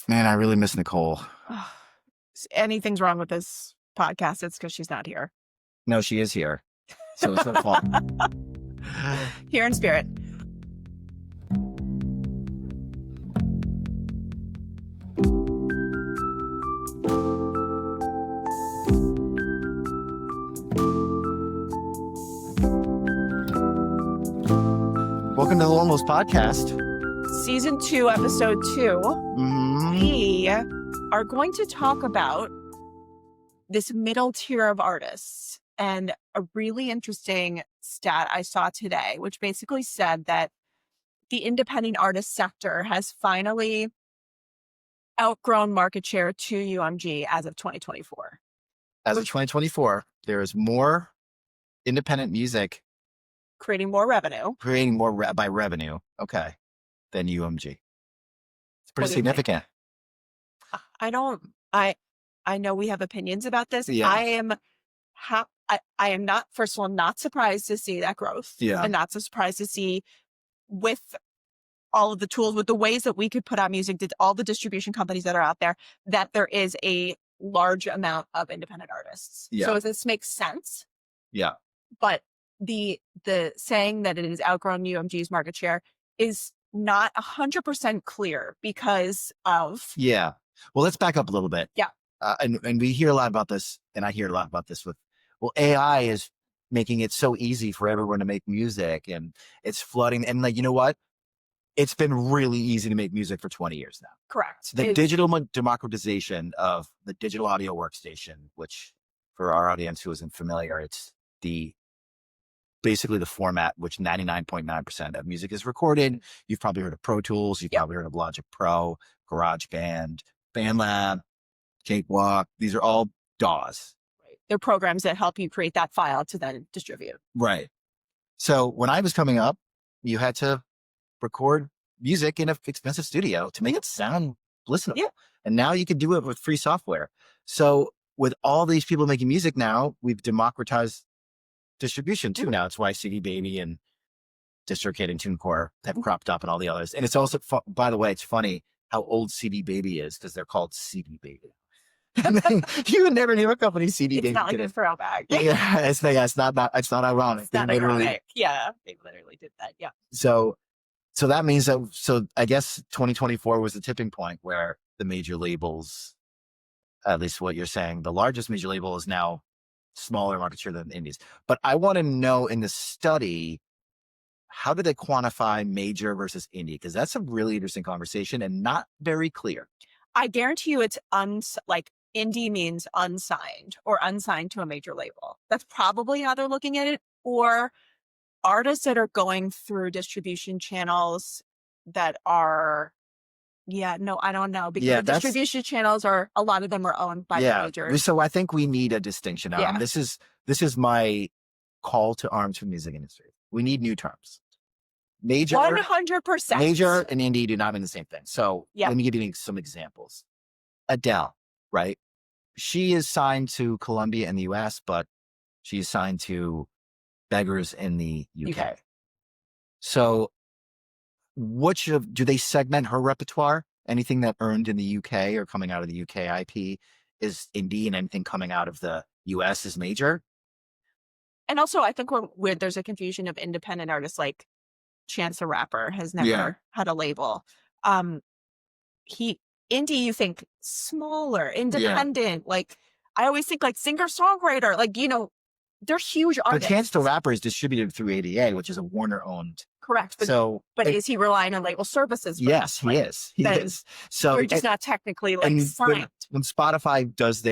Man, I really miss Nicole. Anything's wrong with this podcast, it's because she's not here. No, she is here. So it's her fault. Here in spirit. Welcome to the Almost Podcast. Season 2, episode 2. Mm-hmm. We are going to talk about this middle tier of artists and a really interesting stat I saw today, which basically said that the independent artist sector has finally outgrown market share to UMG as of 2024. As of 2024, there is more independent music creating more revenue. Creating more by revenue, okay, than UMG. It's pretty significant. I know we have opinions about this. Yeah. I am not, first of all, not surprised to see that growth. Yeah. And not so surprised to see with all of the tools, with the ways that we could put out music, all the distribution companies that are out there, that there is a large amount of independent artists. Yeah. So this makes sense. Yeah. But the saying that it has outgrown UMG's market share is not 100% clear because of... Yeah. Well, let's back up a little bit. Yeah. And we hear a lot about this, and I hear a lot about this with, well, AI is making it so easy for everyone to make music, and it's flooding. And like, you know what? It's been really easy to make music for 20 years now. Correct. The digital democratization of the digital audio workstation, which for our audience who isn't familiar, it's basically the format which 99.9% of music is recorded. You've probably heard of Pro Tools. You've probably heard of Logic Pro, GarageBand, BandLab, Cakewalk. These are all DAWs. Right. They're programs that help you create that file to then distribute. Right. So when I was coming up, you had to record music in an expensive studio to make it sound listenable. Yeah. And now you can do it with free software. So with all these people making music now, we've democratized distribution too. Now it's why CD Baby and DistroKid and TuneCore have cropped up and all the others. And it's also, by the way, it's funny how old CD Baby is because they're called CD Baby. You would never name a company CD Baby. It's not like a throwback. Yeah, it's not ironic. It's not ironic. Yeah, they literally did that. Yeah. So that means that, so I guess 2024 was the tipping point where the major labels, at least what you're saying, the largest major label is now smaller market share than indies. But I want to know in the study, how do they quantify major versus indie? Because that's a really interesting conversation and not very clear. I guarantee you it's indie means unsigned or unsigned to a major label. That's probably how they're looking at it. Or artists that are going through distribution channels that are... Yeah, no, I don't know. Because the distribution channels a lot of them are owned by the majors. So I think we need a distinction. This is my call to arms for the music industry. We need new terms. Major, 100%. Major and indie do not mean the same thing. So let me give you some examples. Adele, right? She is signed to Columbia in the US, but she's signed to Beggars in the UK. So do they segment her repertoire? Anything that earned in the UK or coming out of the UK IP is indie, and anything coming out of the US is major. And also, I think where there's a confusion of independent artists, like Chance the Rapper has never had a label. Indie, you think smaller, independent. Like I always think like singer-songwriter, like, you know, they're huge artists. But Chance the Rapper is distributed through ADA, which is a Warner-owned. Correct. But is he relying on label services? Yes, he is. He is. So we're just not technically signed. When Spotify does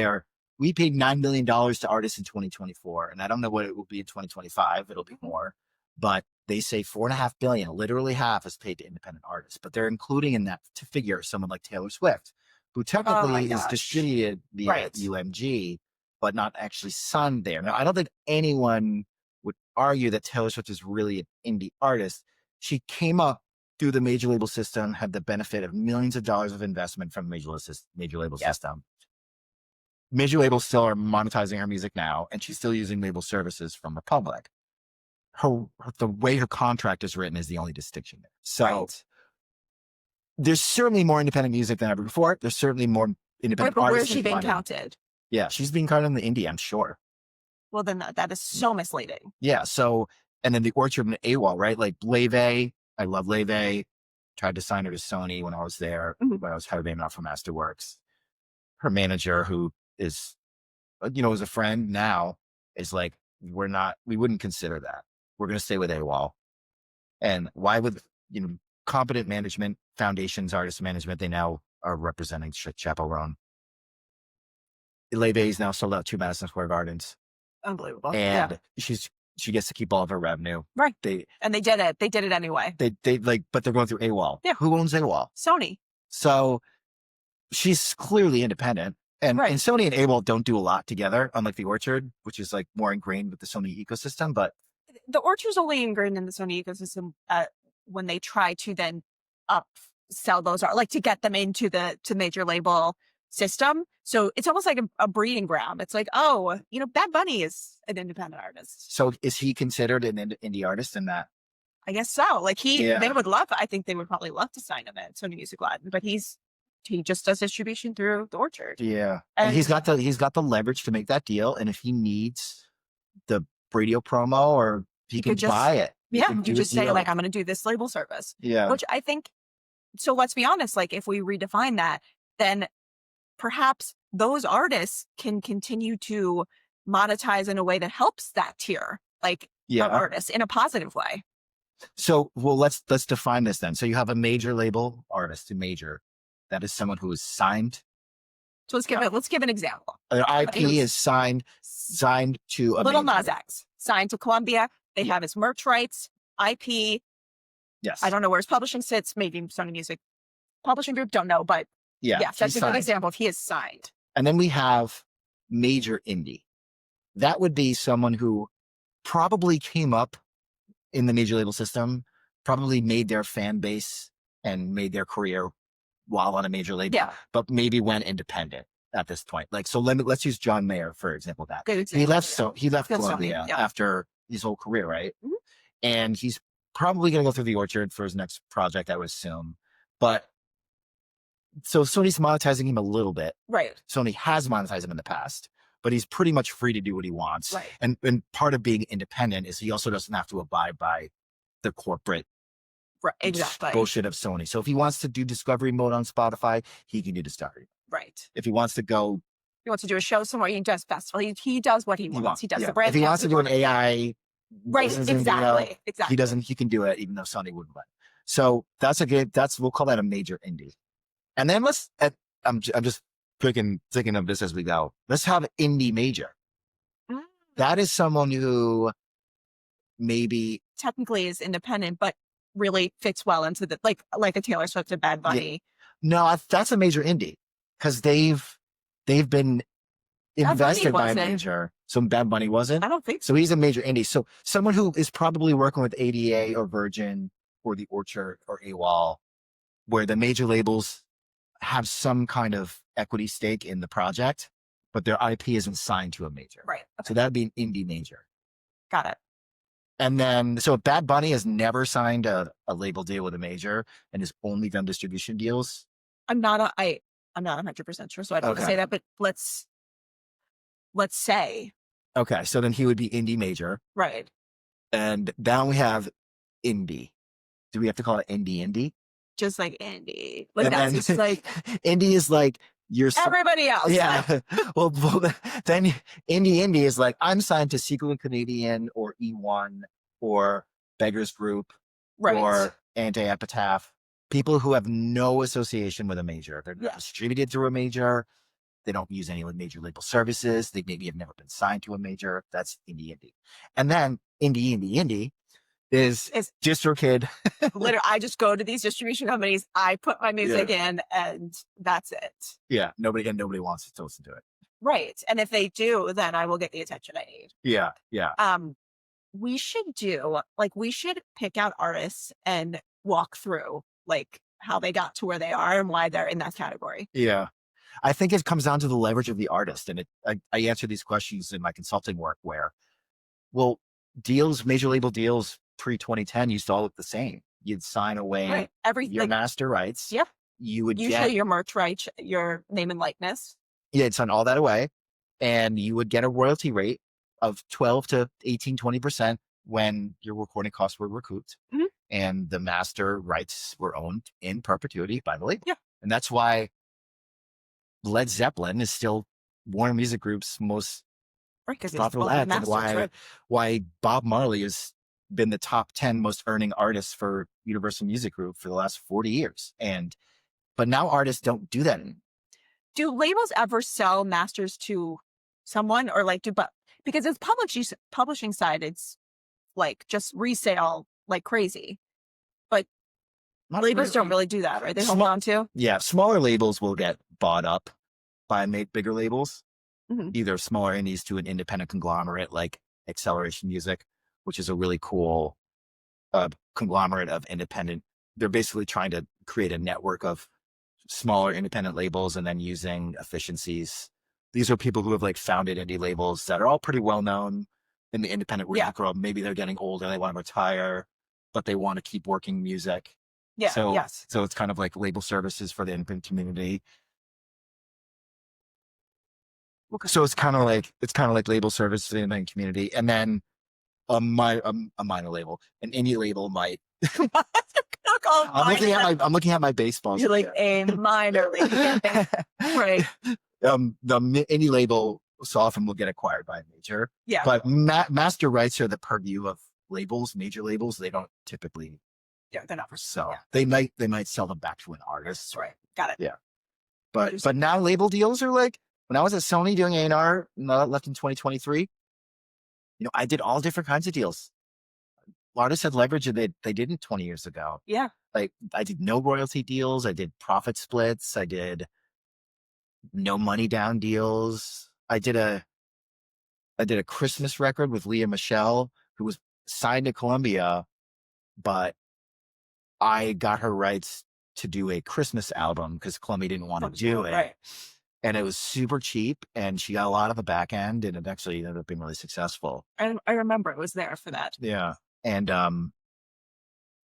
we paid $9 million to artists in 2024, and I don't know what it will be in 2025. It'll be more, but they say $4.5 billion, literally half, is paid to independent artists. But they're including in that figure someone like Taylor Swift, who technically is distributed via UMG, but not actually signed there. Now, I don't think anyone would argue that Taylor Swift is really an indie artist. She came up through the major label system, had the benefit of millions of dollars of investment from major label system. Major labels still are monetizing her music now, and she's still using label services from Republic. The way her contract is written is the only distinction there. So there's certainly more independent music than ever before. There's certainly more Right, independent but where's artists. she in being London. counted? Yeah, she's being counted in the indie, I'm sure. Well, then that is so misleading. Yeah. So, and then the Orchard and AWOL, right? Like Leve, I love Leve. Tried to sign her to Sony when I was there, Mhm. when I was head of A&R for Masterworks. Her manager, who is, is a friend now, is like, we wouldn't consider that. We're going to stay with AWOL. And why would, competent management, foundations, artist management, they now are representing Chaperone. Leve is now sold out 2 Madison Square Gardens. Unbelievable. And she gets to keep all of her revenue. Right. They did it. They did it anyway. they like, but they're going through AWOL. Yeah. Who owns AWOL? Sony. So she's clearly independent. And Sony and AWOL don't do a lot together, unlike the Orchard, which is like more ingrained with the Sony ecosystem. But the Orchard's only ingrained in the Sony ecosystem when they try to then sell those, like to get them into the major label system. So it's almost like a breeding ground. It's like, Bad Bunny is an independent artist. So is he considered an indie artist in that? I guess so. Like they would love, I think they would probably love to sign him at Sony Music Latin, but he just does distribution through the Orchard. Yeah. And he's got the leverage to make that deal. And if he needs the radio promo, or he can just buy it. Yeah. You just say like, I'm going to do this label service. Yeah. Which I think, so let's be honest, like if we redefine that, then perhaps those artists can continue to monetize in a way that helps that tier, like of artists in a positive way. So, well, let's define this then. So you have a major label artist, a major, that is someone who is signed. So let's give an example. Their IP is signed to a Little major. Nas X, signed to Columbia. They have his merch rights, IP. Yes. I don't know where his publishing sits. Maybe Sony Music Publishing Group. Don't know, but yes, that's a good example if he is signed. And then we have major indie. That would be someone who probably came up in the major label system, probably made their fan base and made their career while on a major label, but maybe went independent at this point. Like, so let's use John Mayer, for example. He left Columbia after his whole career, right? Mm-hmm. And he's probably going to go through the Orchard for his next project, I would assume. But so Sony's monetizing him a little bit. Right. Sony has monetized him in the past, but he's pretty much free to do what he wants. Right. And part of being independent is he also doesn't have to abide by the corporate bullshit of Sony. So if he wants to do discovery mode on Spotify, he can do discovery. Right. If he wants to go, he wants to do a show somewhere, he does festival. He does what he wants. He does the brand. If he wants to do an AI, exactly. He can do it, even though Sony wouldn't let. So we'll call that a major indie. And then I'm just thinking of this as we go. Let's have indie major. Mm. That is someone who maybe technically is independent, but really fits well into the like a Taylor Swift and Bad Bunny. Yeah. No, that's a major indie because they've been invested by a major. So Bad Bunny wasn't? I don't think so. He's a major indie. So someone who is probably working with ADA or Virgin or the Orchard or AWOL, where the major labels have some kind of equity stake in the project, but their IP isn't signed to a major. Right. Okay. So that'd be an indie major. Got it. And then, so if Bad Bunny has never signed a label deal with a major and has only done distribution deals. I'm not 100% sure, so I don't want to say that, but let's say. Okay. So then he would be indie major. Right. And now we have indie. Do we have to call it indie? Just like indie. Like that's just like. Indie is like everybody else. Yeah. well, then indie is like, I'm signed to Sequel and Canadian or E1 or Beggars Group or Anti-Epitaph. People who have no association with a major. They're not distributed through a major. They don't use any major label services. They maybe have never been signed to a major. That's indie. And then indie is DistroKid. Literally, I just go to these distribution companies. I put my music in, and that's it. Yeah, nobody wants to listen to it. Right, and if they do, then I will get the attention I need. Yeah. We should pick out artists and walk through like how they got to where they are and why they're in that category. Yeah, I think it comes down to the leverage of the artist, and I answer these questions in my consulting work where, major label deals pre-2010 used to all look the same. you'd sign away Right. Every your like, master rights. yep. You would Usually get, your merch rights, your name and likeness. yeah, you'd sign all that away, and you would get a royalty rate of 12 to 18, 20% when your recording costs were recouped. Mhm. And the master rights were owned in perpetuity by the label. Yeah. And that's why Led Zeppelin is still Warner Music Group's most Right. Because it's profitable all the act, and masters, right? why Bob Marley has been the top 10 most earning artists for Universal Music Group for the last 40 years. But now artists don't do that anymore. Do labels ever sell masters to someone or like but because it's publishing side, it's like just resale like crazy. But Not labels don't really. really do that, right? They hold Small- on to. Yeah, smaller labels will get bought up by bigger labels, Mhm. either smaller indies to an independent conglomerate like Acceleration Music, which is a really cool conglomerate of independent. They're basically trying to create a network of smaller independent labels and then using efficiencies. These are people who have like founded indie labels that are all pretty well known in the independent music world. Maybe they're getting older, they want to retire, but they want to keep working music. Yeah. So, Yes. so it's kind of like label services for the independent community. Okay. So it's kind of like label service to the independent community, and then a minor label, an indie label might. I'm looking at my baseball. You're like a minor league. Right. The indie label so often will get acquired by a major. Yeah. But master rights are the purview of labels, major labels. They don't typically. Yeah, they're not for So yeah. they might sell them back to an artist. Right. Got it. Yeah. But now label deals are like, when I was at Sony doing A&R, left in 2023, I did all different kinds of deals. Artists had leverage that they didn't 20 years ago. Yeah. Like I did no royalty deals. I did profit splits. I did no money down deals. I did a Christmas record with Leah Michelle, who was signed to Columbia, but I got her rights to do a Christmas album because Columbia didn't want to do it. Right. And it was super cheap, and she got a lot of the back end, and it actually ended up being really successful. I remember it was there for that. Yeah. And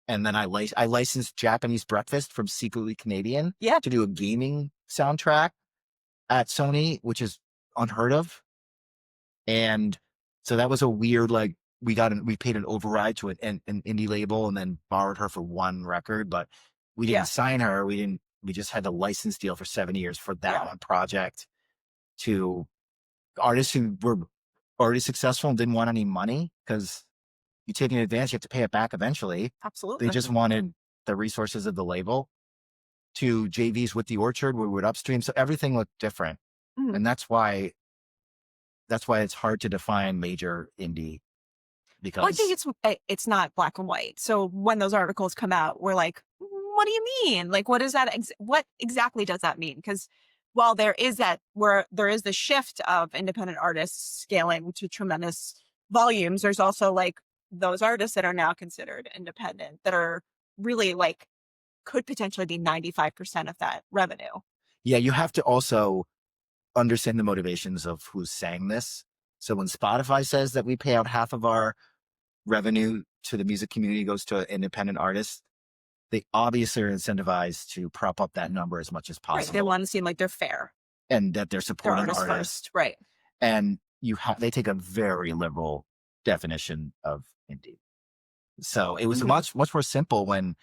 then I licensed Japanese Breakfast from Secretly Canadian to do a gaming soundtrack at Sony, which is unheard of. And so that was a weird, like, we paid an override to an indie label and then borrowed her for one record, but we didn't sign her. We just had a license deal for 7 years for that one project to artists who were already successful and didn't want any money, because you take an advance, you have to pay it back eventually. Absolutely. They just wanted the resources of the label, to JVs with the Orchard, where we would upstream. So everything looked different. Mhm. And that's why it's hard to define major indie, because Well, I think it's not black and white. So when those articles come out, we're like, what do you mean? Like, what is that? What exactly does that mean? Because while there is the shift of independent artists scaling to tremendous volumes, there's also like those artists that are now considered independent that are really like could potentially be 95% of that revenue. Yeah, you have to also understand the motivations of who's saying this. So when Spotify says that we pay out half of our revenue to the music community goes to independent artists, they obviously are incentivized to prop up that number as much as possible. Right. They want to seem like they're fair and that they're supporting artists first. Right. And they take a very liberal definition of indie. So it was much more simple when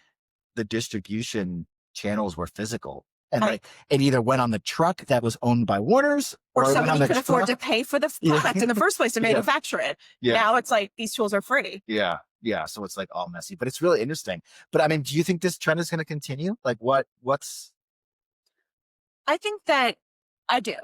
the distribution channels were physical, and like it either went on the truck that was owned by Warner's, or somebody could afford to pay for the product in the first place to manufacture it. Yeah. Now it's like these tools are free. Yeah. Yeah. So it's like all messy, but it's really interesting. But I mean, do you think this trend is going to continue? Like I think that I do,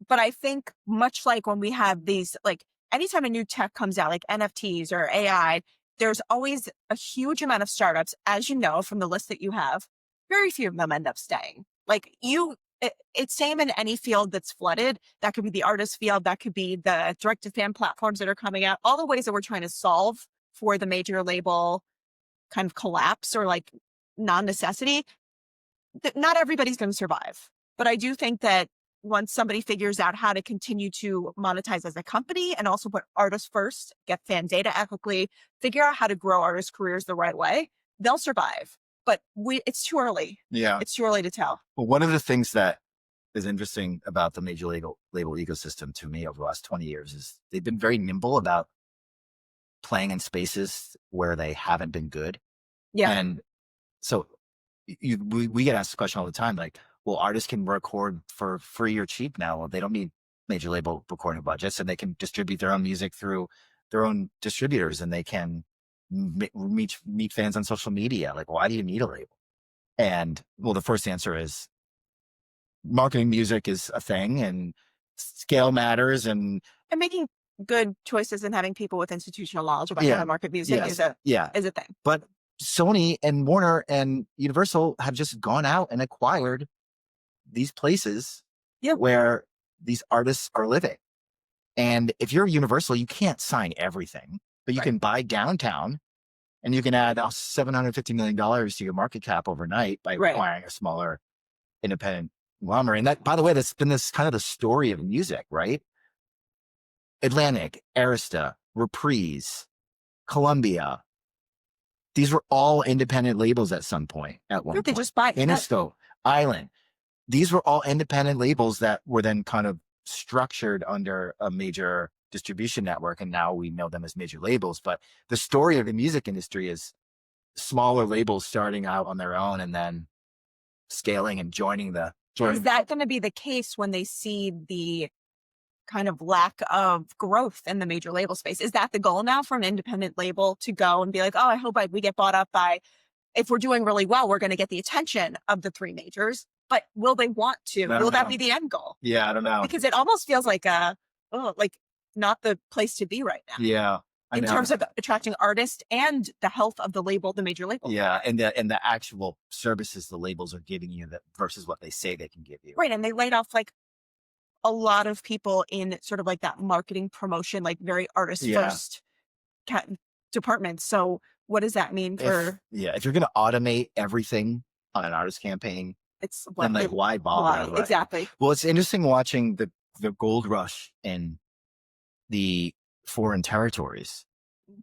but I think much like when we have these, like anytime a new tech comes out, like NFTs or AI, there's always a huge amount of startups, as you know, from the list that you have, very few of them end up staying. Like it's same in any field that's flooded. That could be the artist field. That could be the direct-to-fan platforms that are coming out. All the ways that we're trying to solve for the major label kind of collapse or like non-necessity. Not everybody's going to survive. But I do think that once somebody figures out how to continue to monetize as a company and also put artists first, get fan data ethically, figure out how to grow artists' careers the right way, they'll survive. But it's too early. Yeah. It's too early to tell. Well, one of the things that is interesting about the major label ecosystem to me over the last 20 years is they've been very nimble about playing in spaces where they haven't been good. Yeah. And so we get asked the question all the time, like, well, artists can record for free or cheap now. Well, they don't need major label recording budgets, and they can distribute their own music through their own distributors, and they can meet fans on social media. Like, why do you need a label? And well, the first answer is marketing music is a thing, and scale matters, and making good choices and having people with institutional knowledge about how to market music is a thing. But Sony and Warner and Universal have just gone out and acquired these places where these artists are living. And if you're Universal, you can't sign everything, but you can buy downtown, and you can add $750 million to your market cap overnight by acquiring a smaller independent conglomerate. And that, by the way, that's been this kind of the story of music, right? Atlantic, Arista, Reprise, Columbia. These were all independent labels at some point. At one point, they just buy Interscope, Island. These were all independent labels that were then kind of structured under a major distribution network, and now we know them as major labels. But the story of the music industry is smaller labels starting out on their own and then scaling and joining. Is that going to be the case when they see the kind of lack of growth in the major label space? Is that the goal now for an independent label to go and be like, oh, I hope we get bought up by, if we're doing really well, we're going to get the attention of the three majors? But will they want to? Will that be the end goal? Yeah, I don't know. Because it almost feels like not the place to be right now. Yeah. In terms of attracting artists and the health of the label, the major label. Yeah, and the actual services the labels are giving you versus what they say they can give you. Right, and they laid off like a lot of people in sort of like that marketing promotion, like very artist first department. So what does that mean for? If you're going to automate everything on an artist campaign, then like why bother? Right? Exactly. Well, it's interesting watching the gold rush in the foreign territories,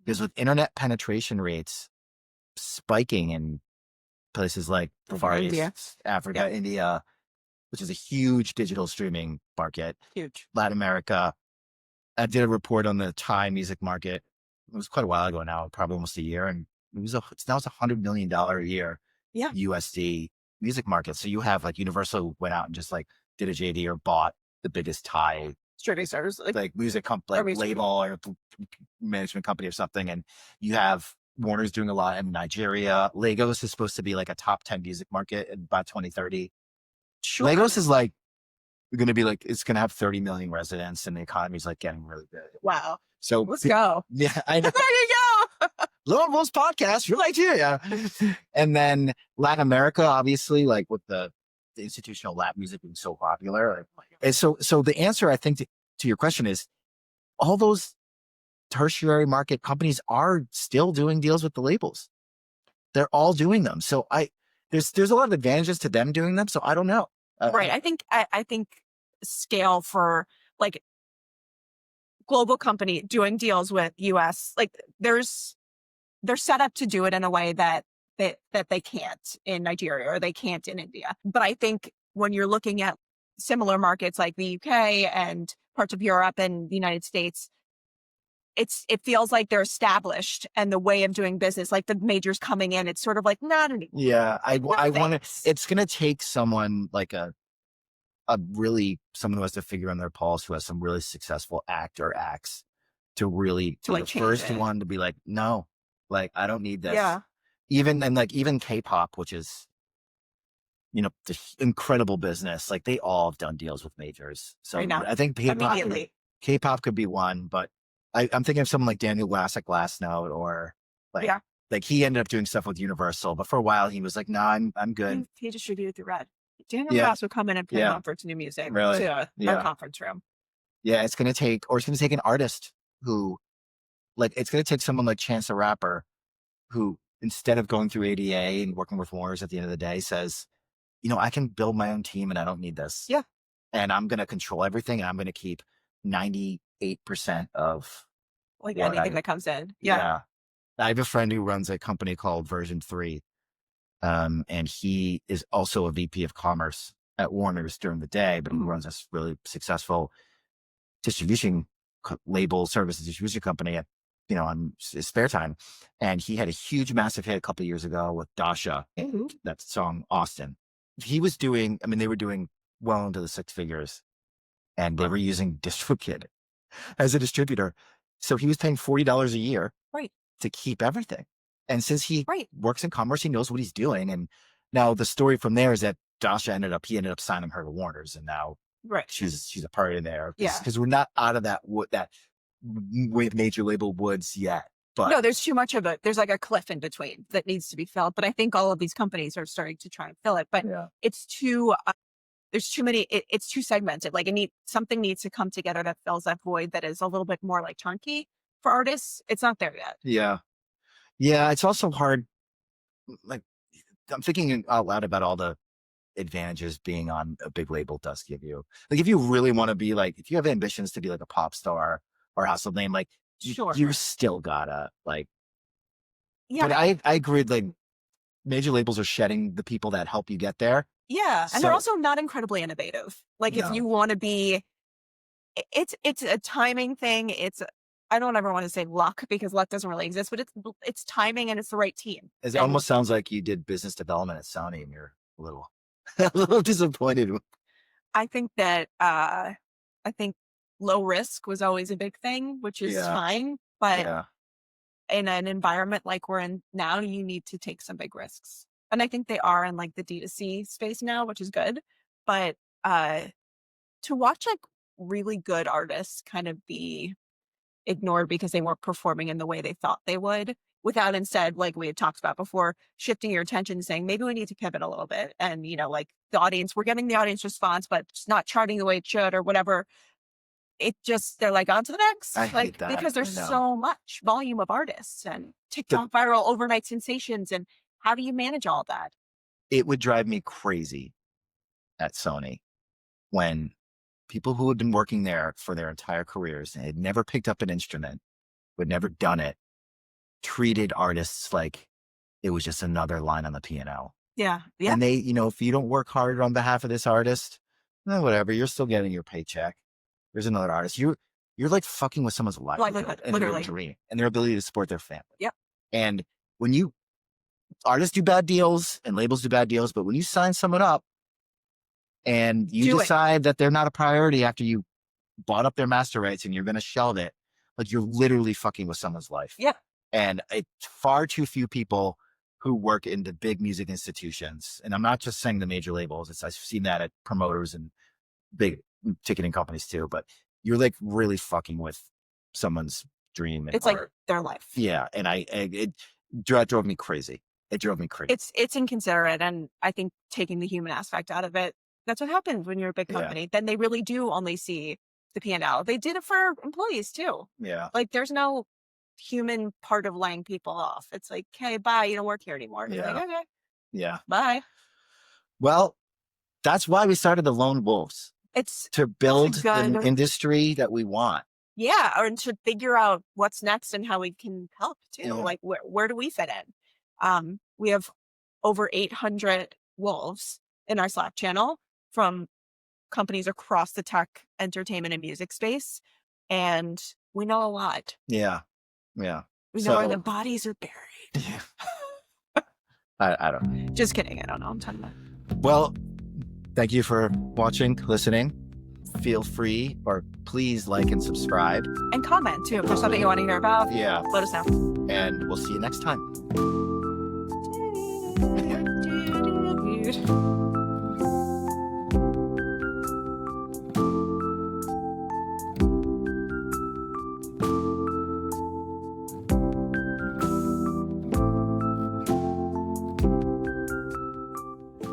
because with internet penetration rates spiking in places like the Far East, Africa, India, which is a huge digital streaming market, huge. Latin America. I did a report on the Thai music market. It was quite a while ago now, probably almost a year, and it's $100 million a year USD music market. So you have like Universal went out and just like did a JD or bought the biggest Thai streaming service, like music label or management company or something, and you have Warner's doing a lot in Nigeria. Lagos is supposed to be like a top 10 music market by 2030. Sure. Lagos is like going to be like, it's going to have 30 million residents, and the economy's like getting really good. Wow. So let's go. Yeah, I know. There you go. Lowell's podcast for Nigeria. And then Latin America, obviously, like with the institutional lap music being so popular. And so the answer, I think, to your question is all those tertiary market companies are still doing deals with the labels. They're all doing them. So there's a lot of advantages to them doing them. So I don't know. Right. I think scale for like global company doing deals with US, like they're set up to do it in a way that they can't in Nigeria or they can't in India. But I think when you're looking at similar markets like the UK and parts of Europe and the United States, it feels like they're established, and the way of doing business, like the majors coming in, it's sort of like not anymore. Yeah, I want to. It's going to take someone like someone who has to figure on their pulse, who has some really successful acts to really to like the first one to be like, no, like I don't need this. Yeah. Even K-pop, which is, the incredible business, like they all have done deals with majors. So I think K-pop could be one, but I'm thinking of someone like Daniel Glass at Glassnote, or like he ended up doing stuff with Universal, but for a while he was like, no, I'm good. He distributed through Red. Daniel Glass would come in and play conference new music to our conference room. Yeah, it's going to take an artist who, like, it's going to take someone like Chance the Rapper, who instead of going through ADA and working with Warner's at the end of the day says, I can build my own team and I don't need this. Yeah. And I'm going to control everything, and I'm going to keep 98% of like anything that comes in. Yeah. I have a friend who runs a company called Version 3. And he is also a VP of commerce at Warner's during the day, but he runs this really successful distribution label services distribution company at, on his spare time. And he had a huge, massive hit a couple of years ago with Dasha, that song, Austin. He was doing, they were doing well into the six figures, and they were using DistroKid as a distributor. So he was paying $40 a year to keep everything. And since he works in commerce, he knows what he's doing. And now the story from there is that Dasha ended up signing her to Warner's, and now she's a part of there. Because we're not out of that major label woods yet. But no, there's too much of it. There's like a cliff in between that needs to be filled. But I think all of these companies are starting to try and fill it. But it's too, there's too many, it's too segmented. Like something needs to come together that fills that void that is a little bit more like chunky for artists. It's not there yet. Yeah, it's also hard. Like, I'm thinking out loud about all the advantages being on a big label does give you. Like, if you really want to be like, if you have ambitions to be like a pop star or household name, like, you still gotta like. But I agree. Like, major labels are shedding the people that help you get there. Yeah, and they're also not incredibly innovative. Like, if you want to be, it's a timing thing. I don't ever want to say luck, because luck doesn't really exist, but it's timing, and it's the right team. It almost sounds like you did business development at Sony and you're a little disappointed. I think that low risk was always a big thing, which is fine. But in an environment like we're in now, you need to take some big risks. And I think they are in like the D2C space now, which is good. But to watch like really good artists kind of be ignored because they weren't performing in the way they thought they would, without instead, like we had talked about before, shifting your attention and saying, maybe we need to pivot a little bit. And, like the audience, we're getting the audience response, but it's not charting the way it should or whatever. They're like, on to the next. I hate that. Because there's so much volume of artists and TikTok viral overnight sensations. And how do you manage all that? It would drive me crazy at Sony when people who had been working there for their entire careers and had never picked up an instrument, would never done it, treated artists like it was just another line on the P&L. Yeah. And they, if you don't work hard on behalf of this artist, whatever, you're still getting your paycheck. There's another artist. You're like fucking with someone's livelihood and literally. their dream and their ability to support their family. Yep. And when artists do bad deals and labels do bad deals, but when you sign someone up and you decide that they're not a priority after you bought up their master rights and you're going to shelve it, like, you're literally fucking with someone's life. Yeah. And it's far too few people who work in the big music institutions. And I'm not just saying the major labels. I've seen that at promoters and big ticketing companies too, but you're like really fucking with someone's dream. And it's art. Like their life. Yeah. And it drove me crazy. It drove me crazy. It's inconsiderate. And I think taking the human aspect out of it, that's what happens when you're a big company. Then they really do only see the P&L. They did it for employees too. Yeah. Like, there's no human part of laying people off. It's like, hey, bye, you don't work here anymore. Yeah. You're like, okay. Yeah. Bye. Well, that's why we started the Lone Wolves. It's to build an industry that we want. Yeah. Or to figure out what's next and how we can help too. Yeah. Like, where do we fit in? We have over 800 wolves in our Slack channel from companies across the tech, entertainment, and music space. And we know a lot. Yeah. Yeah. We know where the bodies are buried. Yeah. I don't know. Just kidding. I don't know. I'm talking about. Well, thank you for watching, listening. Feel free, or please like and subscribe. And comment too. If there's something you want to hear about, yeah, let us know. And we'll see you next time.